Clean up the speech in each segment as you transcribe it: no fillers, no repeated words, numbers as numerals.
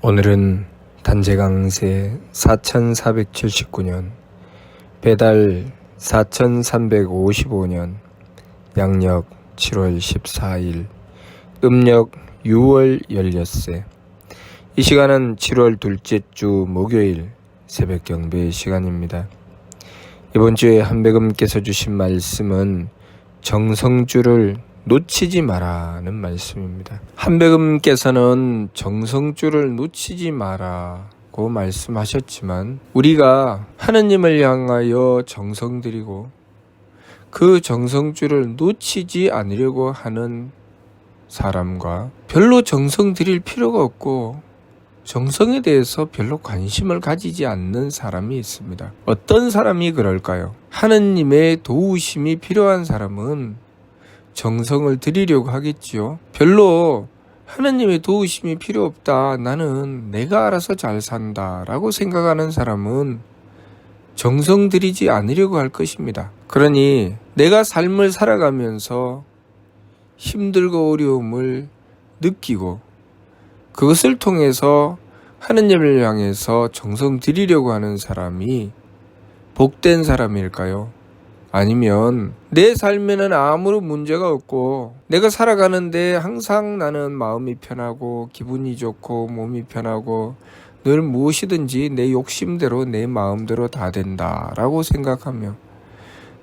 오늘은 단재강세 4479년, 배달 4355년, 양력 7월 14일, 음력 6월 16세. 이 시간은 7월 둘째 주 목요일 새벽 경배 시간입니다. 이번 주에 한배금께서 주신 말씀은 정성줄을 놓치지 마라는 말씀입니다. 한배금께서는 정성줄을 놓치지 마라고 말씀하셨지만, 우리가 하느님을 향하여 정성 들이고 그 정성줄을 놓치지 않으려고 하는 사람과 별로 정성 들일 필요가 없고 정성에 대해서 별로 관심을 가지지 않는 사람이 있습니다. 어떤 사람이 그럴까요? 하느님의 도우심이 필요한 사람은 정성을 들이려고 하겠지요. 별로 하느님의 도우심이 필요 없다, 나는 내가 알아서 잘 산다 라고 생각하는 사람은 정성 들이지 않으려고 할 것입니다. 그러니 내가 삶을 살아가면서 힘들고 어려움을 느끼고 그것을 통해서 하느님을 향해서 정성 들이려고 하는 사람이 복된 사람일까요? 아니면 내 삶에는 아무런 문제가 없고 내가 살아가는데 항상 나는 마음이 편하고 기분이 좋고 몸이 편하고 늘 무엇이든지 내 욕심대로 내 마음대로 다 된다 라고 생각하며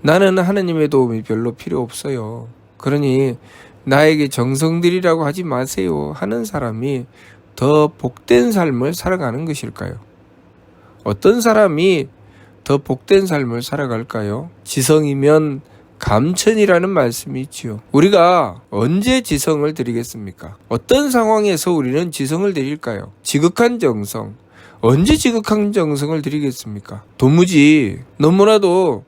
나는 하느님의 도움이 별로 필요 없어요, 그러니 나에게 정성 들이라고 하지 마세요 하는 사람이 더 복된 삶을 살아가는 것일까요? 어떤 사람이 더 복된 삶을 살아갈까요? 지성이면 감천이라는 말씀이 있지요. 우리가 언제 지성을 드리겠습니까? 어떤 상황에서 우리는 지성을 드릴까요? 지극한 정성. 언제 지극한 정성을 드리겠습니까? 도무지 너무나도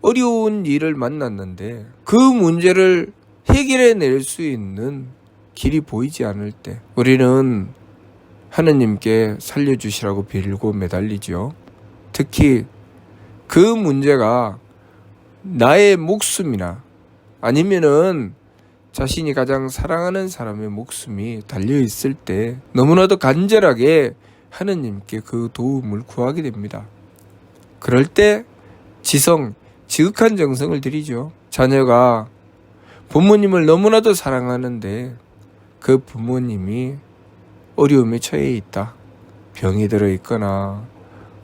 어려운 일을 만났는데 그 문제를 해결해 낼 수 있는 길이 보이지 않을 때 우리는 하느님께 살려주시라고 빌고 매달리죠. 특히 그 문제가 나의 목숨이나 아니면은 자신이 가장 사랑하는 사람의 목숨이 달려있을 때 너무나도 간절하게 하느님께 그 도움을 구하게 됩니다. 그럴 때 지극한 정성을 들이죠. 자녀가 부모님을 너무나도 사랑하는데 그 부모님이 어려움에 처해 있다, 병이 들어 있거나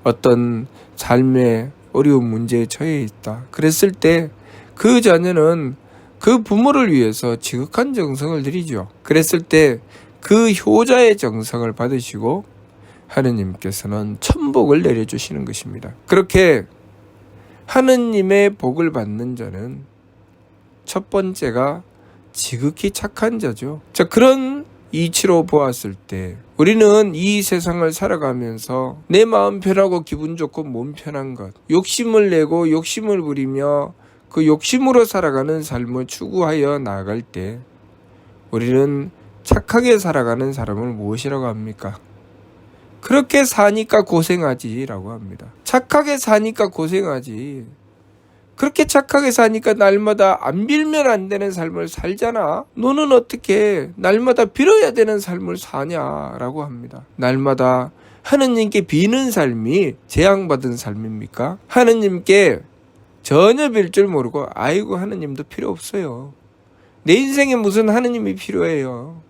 어떤 삶의 어려운 문제에 처해 있다, 그랬을 때 그 자녀는 그 부모를 위해서 지극한 정성을 들이죠. 그랬을 때 그 효자의 정성을 받으시고 하느님께서는 천복을 내려주시는 것입니다. 그렇게 하느님의 복을 받는 자는 첫 번째가 지극히 착한 자죠. 자, 그런 이치로 보았을 때 우리는 이 세상을 살아가면서 내 마음 편하고 기분 좋고 몸 편한 것, 욕심을 내고 욕심을 부리며 그 욕심으로 살아가는 삶을 추구하여 나아갈 때 우리는 착하게 살아가는 사람을 무엇이라고 합니까? 그렇게 사니까 고생하지 라고 합니다. 착하게 사니까 고생하지. 그렇게 착하게 사니까 날마다 안 빌면 안 되는 삶을 살잖아. 너는 어떻게 날마다 빌어야 되는 삶을 사냐라고 합니다. 날마다 하느님께 비는 삶이 재앙받은 삶입니까? 하느님께 전혀 빌 줄 모르고 아이고 하느님도 필요 없어요, 내 인생에 무슨 하느님이 필요해요,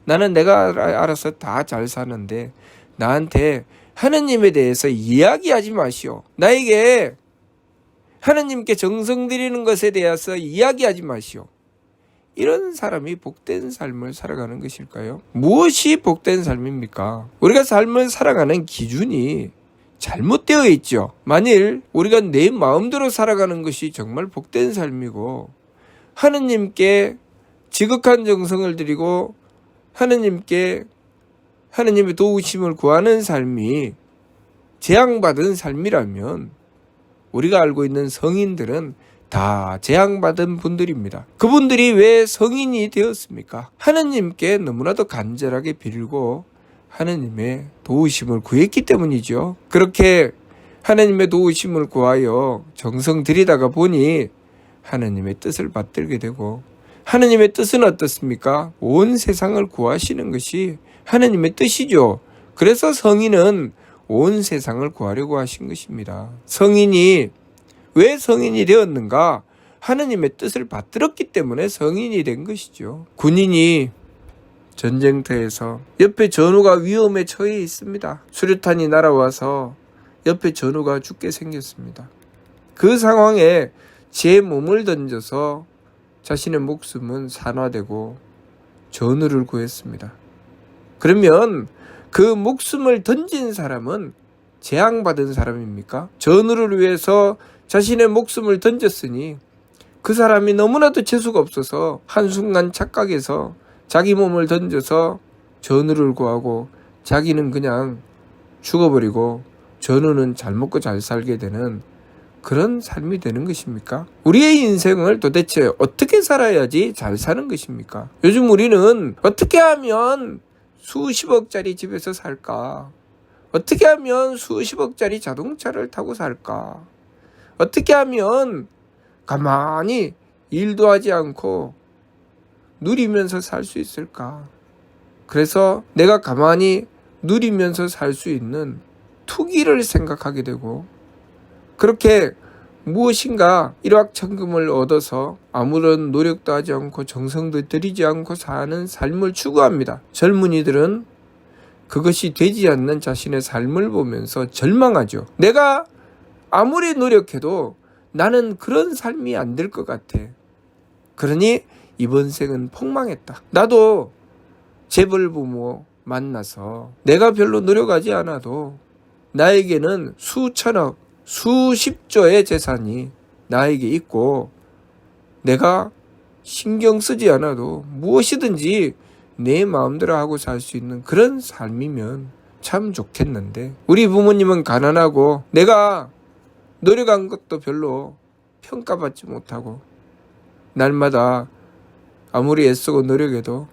나는 내가 알아서 다 잘 사는데 나한테 하느님에 대해서 이야기하지 마시오, 나에게 하느님께 정성 들이는 것에 대해서 이야기하지 마시오. 이런 사람이 복된 삶을 살아가는 것일까요? 무엇이 복된 삶입니까? 우리가 삶을 살아가는 기준이 잘못되어 있죠. 만일 우리가 내 마음대로 살아가는 것이 정말 복된 삶이고 하느님께 지극한 정성을 들이고 하느님의 도우심을 구하는 삶이 재앙받은 삶이라면 우리가 알고 있는 성인들은 다 재앙받은 분들입니다. 그분들이 왜 성인이 되었습니까? 하느님께 너무나도 간절하게 빌고 하느님의 도우심을 구했기 때문이죠. 그렇게 하느님의 도우심을 구하여 정성 들이다가 보니 하느님의 뜻을 받들게 되고, 하느님의 뜻은 어떻습니까? 온 세상을 구하시는 것이 하느님의 뜻이죠. 그래서 성인은 온 세상을 구하려고 하신 것입니다. 성인이 왜 성인이 되었는가? 하느님의 뜻을 받들었기 때문에 성인이 된 것이죠. 군인이 전쟁터에서 옆에 전우가 위험에 처해 있습니다. 수류탄이 날아와서 옆에 전우가 죽게 생겼습니다. 그 상황에 제 몸을 던져서 자신의 목숨은 산화되고 전우를 구했습니다. 그러면 그 목숨을 던진 사람은 재앙받은 사람입니까? 전우를 위해서 자신의 목숨을 던졌으니 그 사람이 너무나도 재수가 없어서 한순간 착각해서 자기 몸을 던져서 전우를 구하고 자기는 그냥 죽어버리고 전우는 잘 먹고 잘 살게 되는 그런 삶이 되는 것입니까? 우리의 인생을 도대체 어떻게 살아야지 잘 사는 것입니까? 요즘 우리는 어떻게 하면 수십억짜리 집에서 살까? 어떻게 하면 수십억짜리 자동차를 타고 살까? 어떻게 하면 가만히 일도 하지 않고 누리면서 살 수 있을까? 그래서 내가 가만히 누리면서 살 수 있는 투기를 생각하게 되고 그렇게 무엇인가 일확천금을 얻어서 아무런 노력도 하지 않고 정성도 들이지 않고 사는 삶을 추구합니다. 젊은이들은 그것이 되지 않는 자신의 삶을 보면서 절망하죠. 내가 아무리 노력해도 나는 그런 삶이 안 될 것 같아. 그러니 이번 생은 폭망했다. 나도 재벌 부모 만나서 내가 별로 노력하지 않아도 나에게는 수천억, 수십조의 재산이 나에게 있고 내가 신경 쓰지 않아도 무엇이든지 내 마음대로 하고 살 수 있는 그런 삶이면 참 좋겠는데 우리 부모님은 가난하고 내가 노력한 것도 별로 평가받지 못하고 날마다 아무리 애쓰고 노력해도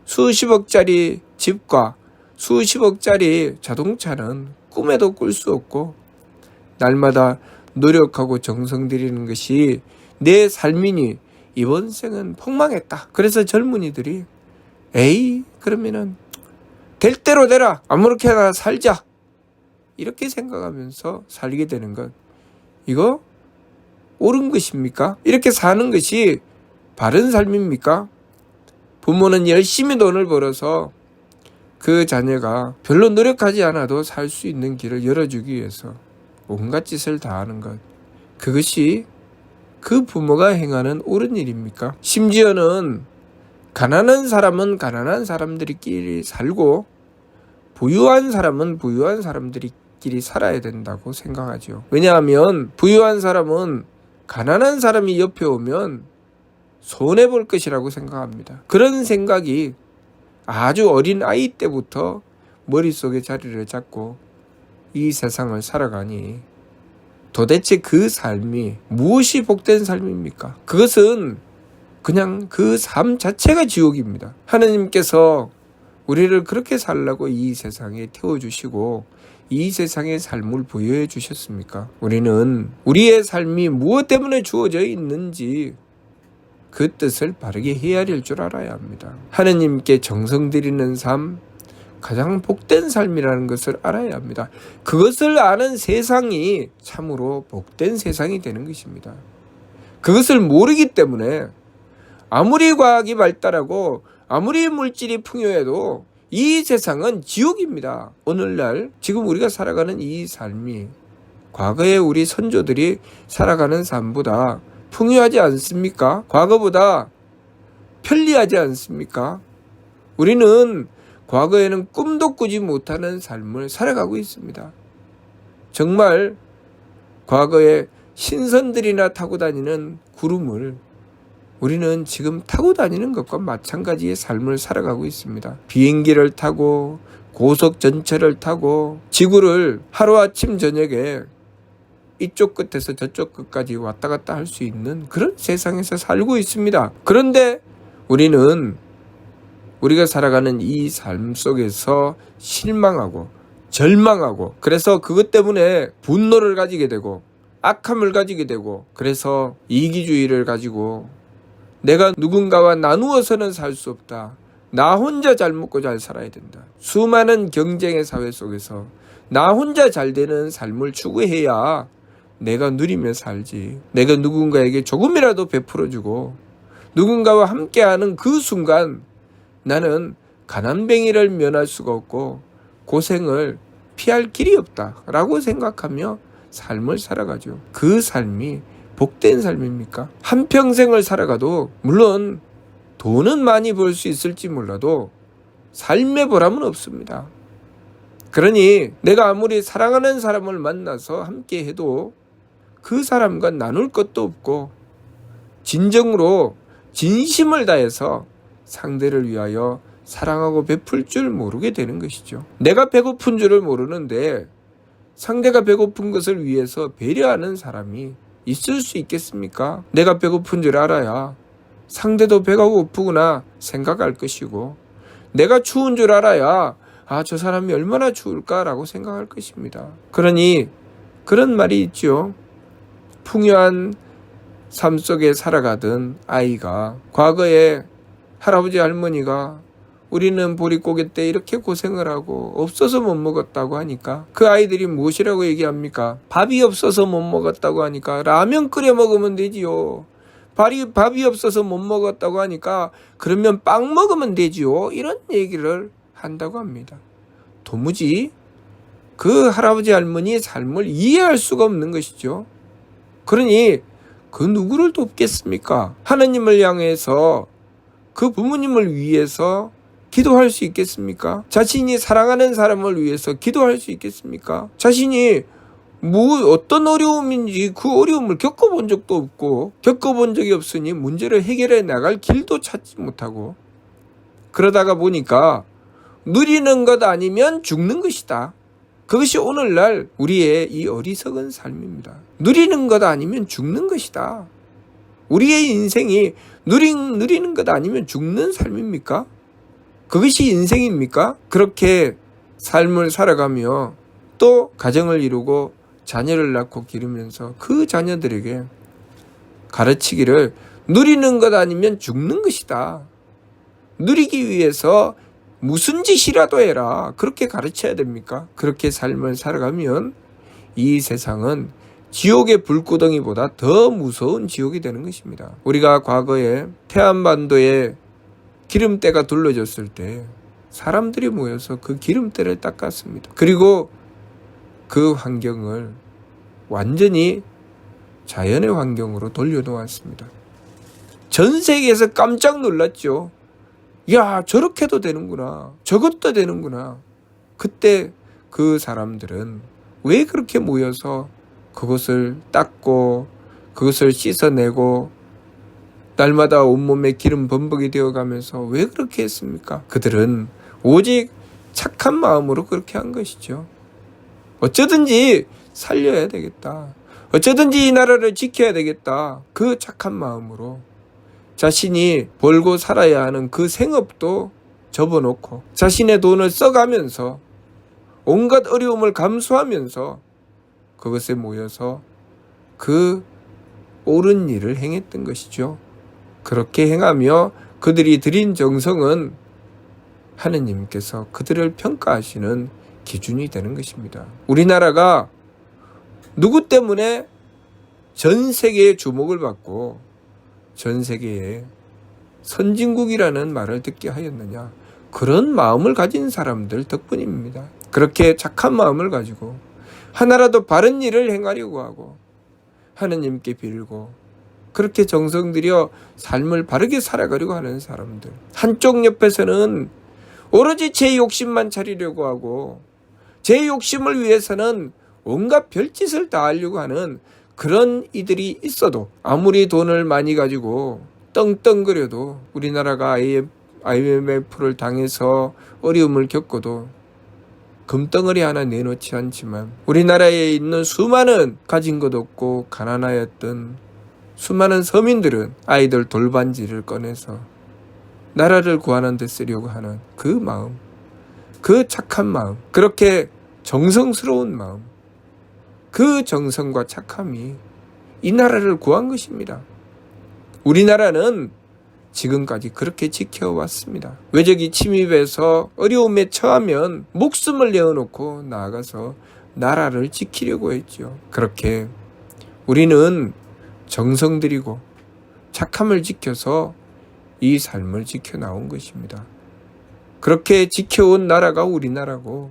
수십억짜리 집과 수십억짜리 자동차는 꿈에도 꿀 수 없고 날마다 노력하고 정성 들이는 것이 내 삶이니 이번 생은 폭망했다. 그래서 젊은이들이 에이 그러면은 될 대로 되라 아무렇게나 살자 이렇게 생각하면서 살게 되는 것 이거 옳은 것입니까? 이렇게 사는 것이 바른 삶입니까? 부모는 열심히 돈을 벌어서 그 자녀가 별로 노력하지 않아도 살 수 있는 길을 열어주기 위해서 온갖 짓을 다 하는 것 그것이 그 부모가 행하는 옳은 일입니까? 심지어는 가난한 사람은 가난한 사람들끼리 살고 부유한 사람은 부유한 사람들끼리 살아야 된다고 생각하죠. 왜냐하면 부유한 사람은 가난한 사람이 옆에 오면 손해볼 것이라고 생각합니다. 그런 생각이 아주 어린 아이 때부터 머릿속에 자리를 잡고 이 세상을 살아가니 도대체 그 삶이 무엇이 복된 삶입니까? 그것은 그냥 그 삶 자체가 지옥입니다. 하느님께서 우리를 그렇게 살라고 이 세상에 태워주시고 이 세상의 삶을 부여해 주셨습니까? 우리는 우리의 삶이 무엇 때문에 주어져 있는지 그 뜻을 바르게 헤아릴 줄 알아야 합니다. 하느님께 정성 들이는 삶, 가장 복된 삶이라는 것을 알아야 합니다. 그것을 아는 세상이 참으로 복된 세상이 되는 것입니다. 그것을 모르기 때문에 아무리 과학이 발달하고 아무리 물질이 풍요해도 이 세상은 지옥입니다. 오늘날 지금 우리가 살아가는 이 삶이 과거에 우리 선조들이 살아가는 삶보다 풍요하지 않습니까? 과거보다 편리하지 않습니까? 우리는 과거에는 꿈도 꾸지 못하는 삶을 살아가고 있습니다. 정말 과거에 신선들이나 타고 다니는 구름을 우리는 지금 타고 다니는 것과 마찬가지의 삶을 살아가고 있습니다. 비행기를 타고 고속 전철을 타고 지구를 하루아침 저녁에 이쪽 끝에서 저쪽 끝까지 왔다 갔다 할 수 있는 그런 세상에서 살고 있습니다. 그런데 우리는 우리가 살아가는 이 삶 속에서 실망하고 절망하고 그래서 그것 때문에 분노를 가지게 되고 악함을 가지게 되고 그래서 이기주의를 가지고 내가 누군가와 나누어서는 살 수 없다. 나 혼자 잘 먹고 잘 살아야 된다. 수많은 경쟁의 사회 속에서 나 혼자 잘 되는 삶을 추구해야 내가 누리며 살지. 내가 누군가에게 조금이라도 베풀어주고 누군가와 함께하는 그 순간 나는 가난뱅이를 면할 수가 없고 고생을 피할 길이 없다라고 생각하며 삶을 살아가죠. 그 삶이 복된 삶입니까? 한평생을 살아가도 물론 돈은 많이 벌 수 있을지 몰라도 삶의 보람은 없습니다. 그러니 내가 아무리 사랑하는 사람을 만나서 함께 해도 그 사람과 나눌 것도 없고 진정으로 진심을 다해서 상대를 위하여 사랑하고 베풀 줄 모르게 되는 것이죠. 내가 배고픈 줄을 모르는데 상대가 배고픈 것을 위해서 배려하는 사람이 있을 수 있겠습니까? 내가 배고픈 줄 알아야 상대도 배가 고프구나 생각할 것이고 내가 추운 줄 알아야 저 사람이 얼마나 추울까라고 생각할 것입니다. 그러니 그런 말이 있죠. 풍요한 삶 속에 살아가던 아이가 과거에 할아버지 할머니가 우리는 보릿고개 때 이렇게 고생을 하고 없어서 못 먹었다고 하니까 그 아이들이 무엇이라고 얘기합니까? 밥이 없어서 못 먹었다고 하니까 라면 끓여 먹으면 되지요. 밥이 없어서 못 먹었다고 하니까 그러면 빵 먹으면 되지요. 이런 얘기를 한다고 합니다. 도무지 그 할아버지 할머니의 삶을 이해할 수가 없는 것이죠. 그러니 그 누구를 돕겠습니까? 하나님을 향해서 그 부모님을 위해서 기도할 수 있겠습니까? 자신이 사랑하는 사람을 위해서 기도할 수 있겠습니까? 자신이 어떤 어려움인지 그 어려움을 겪어본 적도 없고 겪어본 적이 없으니 문제를 해결해 나갈 길도 찾지 못하고 그러다가 보니까 누리는 것 아니면 죽는 것이다. 그것이 오늘날 우리의 이 어리석은 삶입니다. 누리는 것 아니면 죽는 것이다. 우리의 인생이 누리는 것 아니면 죽는 삶입니까? 그것이 인생입니까? 그렇게 삶을 살아가며 또 가정을 이루고 자녀를 낳고 기르면서 그 자녀들에게 가르치기를 누리는 것 아니면 죽는 것이다. 누리기 위해서 무슨 짓이라도 해라. 그렇게 가르쳐야 됩니까? 그렇게 삶을 살아가면 이 세상은 지옥의 불구덩이보다 더 무서운 지옥이 되는 것입니다. 우리가 과거에 태안반도에 기름때가 둘러졌을 때 사람들이 모여서 그 기름때를 닦았습니다. 그리고 그 환경을 완전히 자연의 환경으로 돌려놓았습니다. 전 세계에서 깜짝 놀랐죠. 야, 저렇게도 되는구나. 저것도 되는구나. 그때 그 사람들은 왜 그렇게 모여서 그것을 닦고 그것을 씻어내고 날마다 온몸에 기름 범벅이 되어가면서 왜 그렇게 했습니까? 그들은 오직 착한 마음으로 그렇게 한 것이죠. 어쩌든지 살려야 되겠다. 어쩌든지 이 나라를 지켜야 되겠다. 그 착한 마음으로 자신이 벌고 살아야 하는 그 생업도 접어놓고 자신의 돈을 써가면서 온갖 어려움을 감수하면서 그것에 모여서 그 옳은 일을 행했던 것이죠. 그렇게 행하며 그들이 드린 정성은 하느님께서 그들을 평가하시는 기준이 되는 것입니다. 우리나라가 누구 때문에 전 세계의 주목을 받고 전 세계에 선진국이라는 말을 듣게 하였느냐? 그런 마음을 가진 사람들 덕분입니다. 그렇게 착한 마음을 가지고 하나라도 바른 일을 행하려고 하고 하느님께 빌고 그렇게 정성 들여 삶을 바르게 살아가려고 하는 사람들. 한쪽 옆에서는 오로지 제 욕심만 차리려고 하고 제 욕심을 위해서는 온갖 별짓을 다 하려고 하는 그런 이들이 있어도 아무리 돈을 많이 가지고 떵떵거려도 우리나라가 IMF를 당해서 어려움을 겪어도 금덩어리 하나 내놓지 않지만 우리나라에 있는 수많은 가진 것 없고 가난하였던 수많은 서민들은 아이들 돌반지를 꺼내서 나라를 구하는 데 쓰려고 하는 그 마음, 그 착한 마음, 그렇게 정성스러운 마음, 그 정성과 착함이 이 나라를 구한 것입니다. 우리나라는 지금까지 그렇게 지켜왔습니다. 외적이 침입해서 어려움에 처하면 목숨을 내어놓고 나아가서 나라를 지키려고 했죠. 그렇게 우리는 정성 들이고 착함을 지켜서 이 삶을 지켜나온 것입니다. 그렇게 지켜온 나라가 우리나라고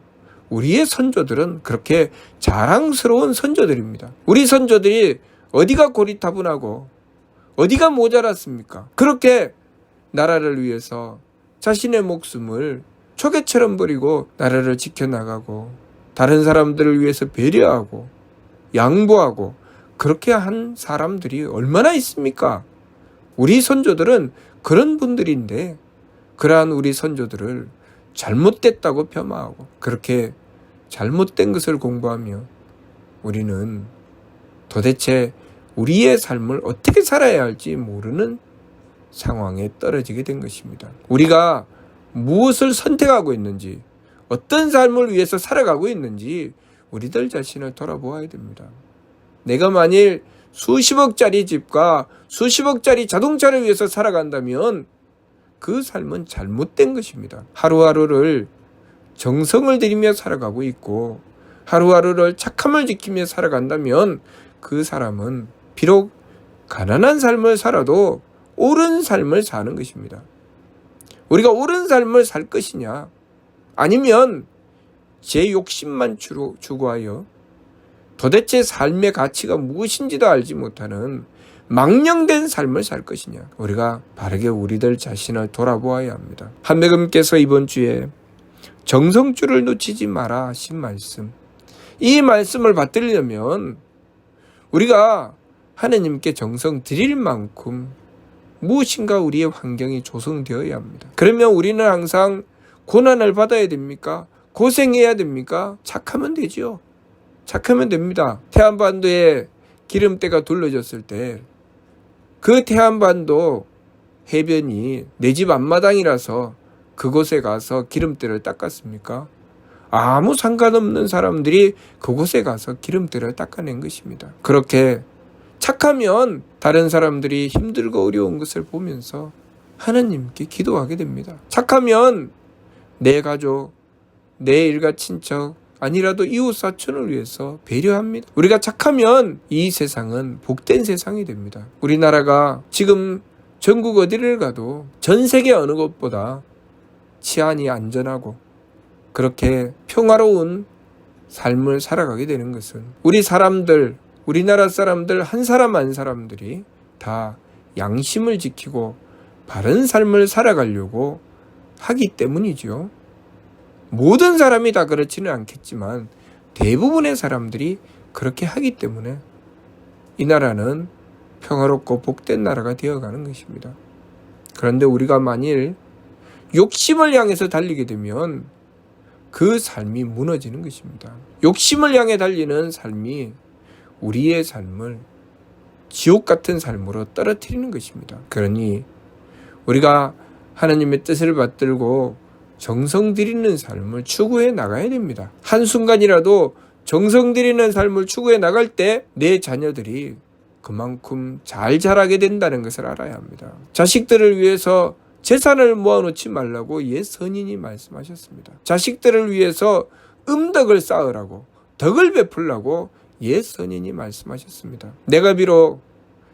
우리의 선조들은 그렇게 자랑스러운 선조들입니다. 우리 선조들이 어디가 고리타분하고 어디가 모자랐습니까? 그렇게 나라를 위해서 자신의 목숨을 초계처럼 버리고 나라를 지켜나가고 다른 사람들을 위해서 배려하고 양보하고 그렇게 한 사람들이 얼마나 있습니까? 우리 선조들은 그런 분들인데 그러한 우리 선조들을 잘못됐다고 폄하하고 그렇게 잘못된 것을 공부하며 우리는 도대체 우리의 삶을 어떻게 살아야 할지 모르는 상황에 떨어지게 된 것입니다. 우리가 무엇을 선택하고 있는지, 어떤 삶을 위해서 살아가고 있는지 우리들 자신을 돌아보아야 됩니다. 내가 만일 수십억짜리 집과 수십억짜리 자동차를 위해서 살아간다면 그 삶은 잘못된 것입니다. 하루하루를 정성을 들이며 살아가고 있고 하루하루를 착함을 지키며 살아간다면 그 사람은 비록 가난한 삶을 살아도 옳은 삶을 사는 것입니다. 우리가 옳은 삶을 살 것이냐 아니면 제 욕심만 추구하여 도대체 삶의 가치가 무엇인지도 알지 못하는 망령된 삶을 살 것이냐. 우리가 바르게 우리들 자신을 돌아보아야 합니다. 한매금께서 이번 주에 정성줄을 놓치지 마라 하신 말씀, 이 말씀을 받들려면 우리가 하나님께 정성 드릴 만큼 무엇인가 우리의 환경이 조성되어야 합니다. 그러면 우리는 항상 고난을 받아야 됩니까? 고생해야 됩니까? 착하면 되지요. 착하면 됩니다. 태안반도에 기름때가 둘러졌을 때 그 태안반도 해변이 내 집 앞마당이라서 그곳에 가서 기름때를 닦았습니까? 아무 상관없는 사람들이 그곳에 가서 기름때를 닦아낸 것입니다. 그렇게 착하면 다른 사람들이 힘들고 어려운 것을 보면서 하나님께 기도하게 됩니다. 착하면 내 가족, 내 일가 친척, 아니라도 이웃 사촌을 위해서 배려합니다. 우리가 착하면 이 세상은 복된 세상이 됩니다. 우리나라가 지금 전국 어디를 가도 전 세계 어느 곳보다 치안이 안전하고 그렇게 평화로운 삶을 살아가게 되는 것은 우리 사람들, 우리나라 사람들 한 사람 한 사람들이 다 양심을 지키고 바른 삶을 살아가려고 하기 때문이죠. 모든 사람이 다 그렇지는 않겠지만 대부분의 사람들이 그렇게 하기 때문에 이 나라는 평화롭고 복된 나라가 되어가는 것입니다. 그런데 우리가 만일 욕심을 향해서 달리게 되면 그 삶이 무너지는 것입니다. 욕심을 향해 달리는 삶이 우리의 삶을 지옥 같은 삶으로 떨어뜨리는 것입니다. 그러니 우리가 하나님의 뜻을 받들고 정성 들이는 삶을 추구해 나가야 됩니다. 한순간이라도 정성 들이는 삶을 추구해 나갈 때 내 자녀들이 그만큼 잘 자라게 된다는 것을 알아야 합니다. 자식들을 위해서 재산을 모아놓지 말라고 옛 선인이 말씀하셨습니다. 자식들을 위해서 음덕을 쌓으라고, 덕을 베풀라고 옛 선인이 말씀하셨습니다. 내가 비록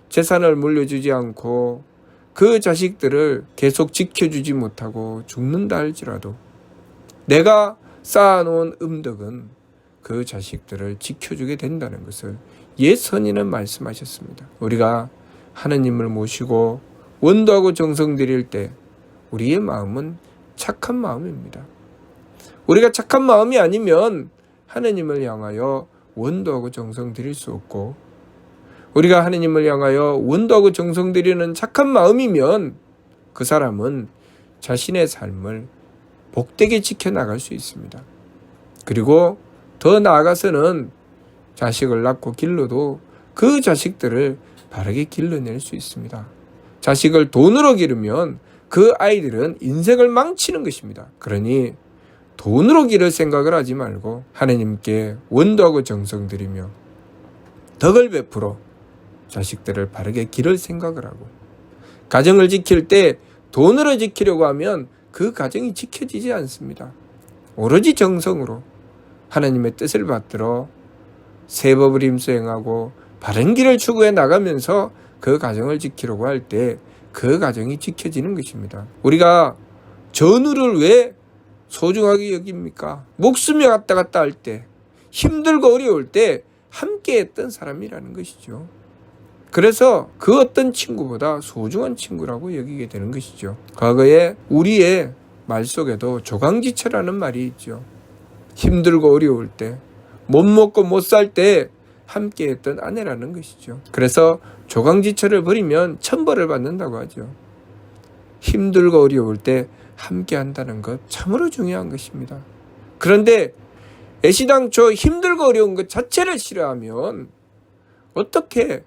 재산을 물려주지 않고 그 자식들을 계속 지켜주지 못하고 죽는다 할지라도 내가 쌓아놓은 음덕은 그 자식들을 지켜주게 된다는 것을 옛 선인은 말씀하셨습니다. 우리가 하나님을 모시고 원도하고 정성 드릴 때 우리의 마음은 착한 마음입니다. 우리가 착한 마음이 아니면 하나님을 향하여 원도하고 정성 드릴 수 없고 우리가 하나님을 향하여 원도하고 정성 드리는 착한 마음이면 그 사람은 자신의 삶을 복되게 지켜나갈 수 있습니다. 그리고 더 나아가서는 자식을 낳고 길러도 그 자식들을 바르게 길러낼 수 있습니다. 자식을 돈으로 기르면 그 아이들은 인생을 망치는 것입니다. 그러니 돈으로 기를 생각을 하지 말고 하나님께 원도하고 정성 드리며 덕을 베풀어 자식들을 바르게 기를 생각을 하고 가정을 지킬 때 돈으로 지키려고 하면 그 가정이 지켜지지 않습니다. 오로지 정성으로 하나님의 뜻을 받들어 새 법을 임수행하고 바른 길을 추구해 나가면서 그 가정을 지키려고 할 때 그 가정이 지켜지는 것입니다. 우리가 전우를 왜 소중하게 여깁니까? 목숨이 왔다 갔다 할 때, 힘들고 어려울 때 함께 했던 사람이라는 것이죠. 그래서 그 어떤 친구보다 소중한 친구라고 여기게 되는 것이죠. 과거에 우리의 말 속에도 조강지처라는 말이 있죠. 힘들고 어려울 때, 못 먹고 못 살 때 함께 했던 아내라는 것이죠. 그래서 조강지처를 버리면 천벌을 받는다고 하죠. 힘들고 어려울 때 함께 한다는 것 참으로 중요한 것입니다. 그런데 애시당초 힘들고 어려운 것 자체를 싫어하면 어떻게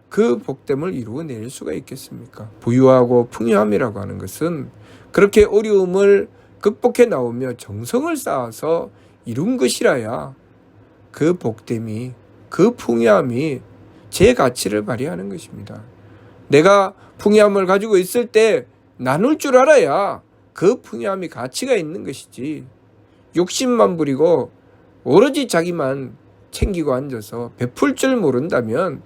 그 복됨을 이루어낼 수가 있겠습니까? 부유하고 풍요함이라고 하는 것은 그렇게 어려움을 극복해 나오며 정성을 쌓아서 이룬 것이라야 그 복됨이, 그 풍요함이 제 가치를 발휘하는 것입니다. 내가 풍요함을 가지고 있을 때 나눌 줄 알아야 그 풍요함이 가치가 있는 것이지, 욕심만 부리고 오로지 자기만 챙기고 앉아서 베풀 줄 모른다면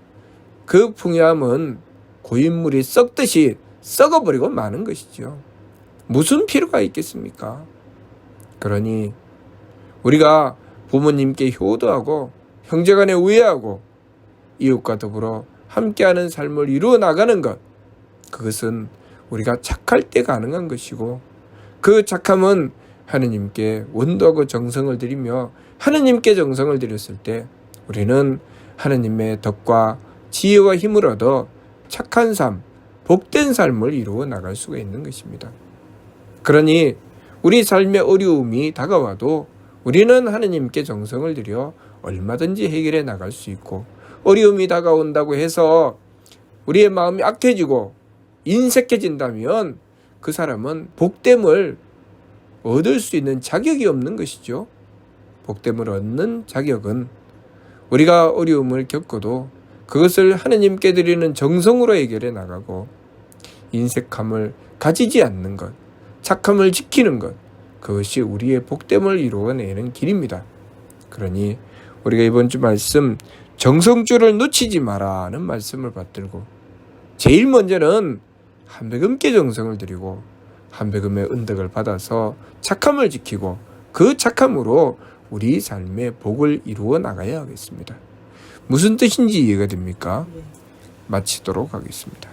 그 풍요함은 고인물이 썩듯이 썩어버리고 마는 것이죠. 무슨 필요가 있겠습니까? 그러니 우리가 부모님께 효도하고 형제간에 우애하고 이웃과 더불어 함께하는 삶을 이루어 나가는 것, 그것은 우리가 착할 때 가능한 것이고, 그 착함은 하느님께 원도하고 정성을 들이며 하느님께 정성을 들였을 때 우리는 하느님의 덕과 지혜와 힘을 얻어 착한 삶, 복된 삶을 이루어 나갈 수가 있는 것입니다. 그러니 우리 삶의 어려움이 다가와도 우리는 하느님께 정성을 들여 얼마든지 해결해 나갈 수 있고, 어려움이 다가온다고 해서 우리의 마음이 악해지고 인색해진다면 그 사람은 복됨을 얻을 수 있는 자격이 없는 것이죠. 복됨을 얻는 자격은 우리가 어려움을 겪어도 그것을 하느님께 드리는 정성으로 해결해 나가고, 인색함을 가지지 않는 것, 착함을 지키는 것, 그것이 우리의 복됨을 이루어내는 길입니다. 그러니 우리가 이번 주 말씀, 정성줄을 놓치지 마라는 말씀을 받들고 제일 먼저는 한배금께 정성을 드리고 한배금의 은덕을 받아서 착함을 지키고 그 착함으로 우리 삶의 복을 이루어 나가야 하겠습니다. 무슨 뜻인지 이해가 됩니까? 마치도록 하겠습니다.